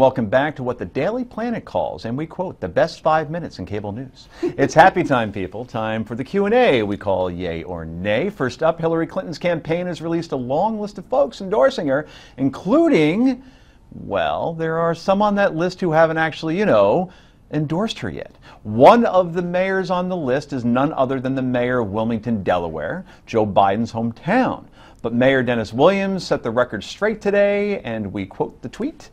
welcome back to what the Daily Planet calls, and we quote, the best 5 minutes in cable news. It's happy time, people. Time for the Q&A we call Yay or Nay. First up, Hillary Clinton's campaign has released a long list of folks endorsing her, including, well, there are some on that list who haven't actually, endorsed her yet. One of the mayors on the list is none other than the mayor of Wilmington, Delaware, Joe Biden's hometown. But Mayor Dennis Williams set the record straight today, and we quote the tweet.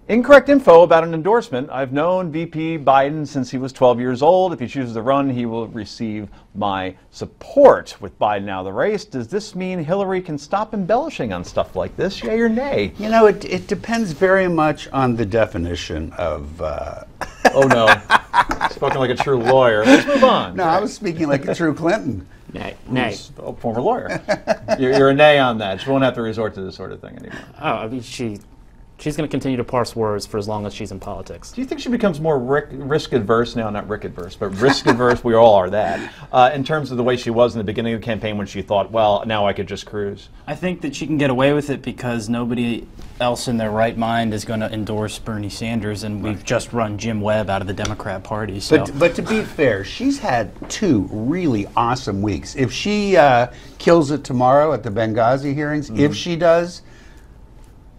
Incorrect info about an endorsement. I've known VP Biden since he was 12 years old. If he chooses to run, he will receive my support. With Biden out of the race, does this mean Hillary can stop embellishing on stuff like this, yay or nay? It depends very much on the definition of... Oh, no. Spoken like a true lawyer. Let's move on. No, I was speaking like a true Clinton. Nay. A former lawyer. You're a nay on that. She won't have to resort to this sort of thing anymore. Oh, I mean, she's going to continue to parse words for as long as she's in politics. Do you think she becomes more risk-adverse now? Not risk-adverse, but risk-adverse. We all are that. In terms of the way she was in the beginning of the campaign when she thought, well, now I could just cruise. I think that she can get away with it because nobody else in their right mind is going to endorse Bernie Sanders, and we've just run Jim Webb out of the Democrat Party. So. But to be fair, she's had 2 really awesome weeks. If she kills it tomorrow at the Benghazi hearings, if she does,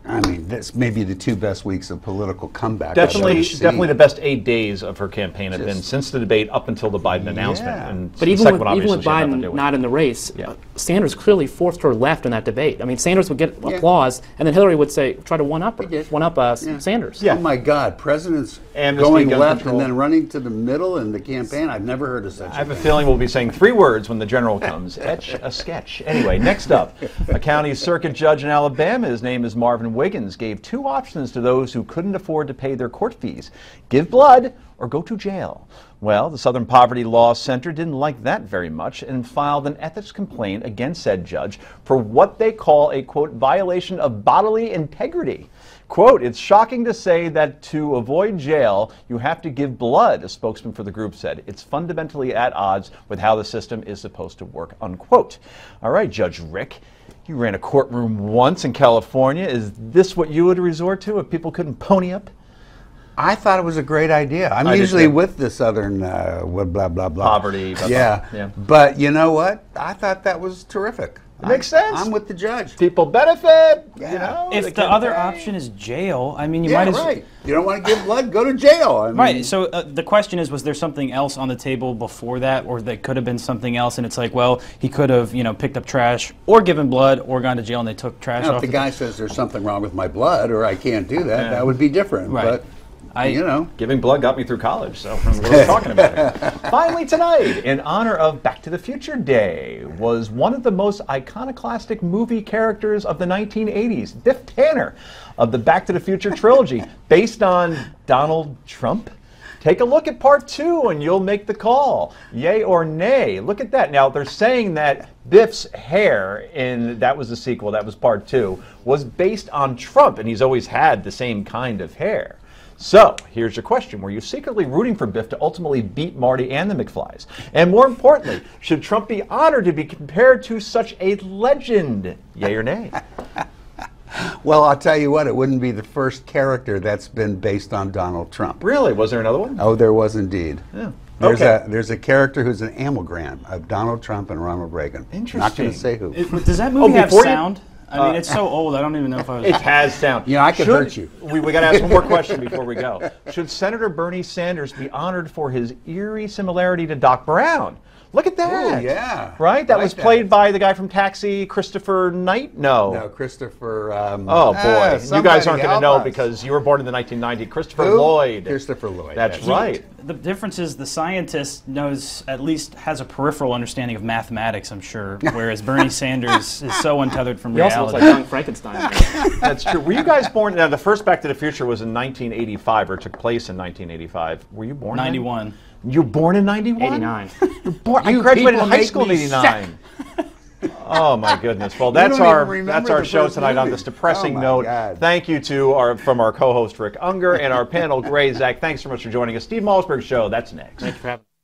I mean, that's maybe the 2 best weeks of political comeback. Definitely the best 8 days of her campaign have been since the debate up until the Biden announcement. Yeah. And but even with Biden not in the race, Sanders clearly forced her left in that debate. I mean, Sanders would get applause, and then Hillary would try to one-up her, Sanders. Yeah. Oh my God, presidents going left and then running to the middle in the campaign. I've never heard of such. I have a feeling we'll be saying 3 words when the general comes. Etch a sketch. Anyway, next up, a county circuit judge in Alabama. His name is Marvin Wiggins, gave 2 options to those who couldn't afford to pay their court fees: give blood or go to jail. Well, the Southern Poverty Law Center didn't like that very much and filed an ethics complaint against said judge for what they call a, quote, violation of bodily integrity. Quote, it's shocking to say that to avoid jail, you have to give blood, a spokesman for the group said. It's fundamentally at odds with how the system is supposed to work, unquote. All right, Judge Rick, you ran a courtroom once in California. Is this what you would resort to if people couldn't pony up? I thought it was a great idea. I'm usually with the Southern blah, blah, blah. Poverty. Blah, yeah. Blah. Yeah. But you know what? I thought that was terrific. It makes sense. I'm with the judge. People benefit. Yeah. If the other option is jail, I mean, you might as well. Right. You don't want to give blood, go to jail. I mean, right. So the question is, was there something else on the table before that, or that could have been something else? And it's like, well, he could have, picked up trash or given blood or gone to jail, and they took trash off. If the guy says there's something wrong with my blood or I can't do that, that would be different. Right. But giving blood got me through college, so we're talking about it. Finally tonight, in honor of Back to the Future Day, was one of the most iconoclastic movie characters of the 1980s, Biff Tanner of the Back to the Future trilogy, based on Donald Trump. Take a look at part 2 and you'll make the call. Yay or nay. Look at that. Now, they're saying that Biff's hair that was the sequel, that was part 2, was based on Trump, and he's always had the same kind of hair. So, here's your question. Were you secretly rooting for Biff to ultimately beat Marty and the McFlys? And more importantly, should Trump be honored to be compared to such a legend? Yay or nay? Well, I'll tell you what, it wouldn't be the first character that's been based on Donald Trump. Really? Was there another one? Oh, there was indeed. Yeah. There's a character who's an amalgam of Donald Trump and Ronald Reagan. Interesting. Not going to say who. Does that movie have sound? I mean, it's so old, I don't even know if I was... It has sound. I could hurt you. We got to ask one more question before we go. Should Senator Bernie Sanders be honored for his eerie similarity to Doc Brown? Look at that. Oh, yeah. Right? That was played by the guy from Taxi, Christopher Knight? No, Christopher... oh, boy. You guys aren't going to know because you were born in the 1990s. Christopher Lloyd. Christopher Lloyd. That's right. The difference is the scientist has a peripheral understanding of mathematics, I'm sure, whereas Bernie Sanders is so untethered from reality. He also looks like young Frankenstein. That's true. Were you guys born... Now, the first Back to the Future was in 1985, or took place in 1985. Were you born 91. You were born in 91? 89. I graduated high school in 89. Oh my goodness! Well, that's our show tonight on this depressing note. God. Thank you to our co-host Rick Unger and our panel Gray Zach. Thanks so much for joining us. Steve Malzberg's show. That's next. Thanks for having me.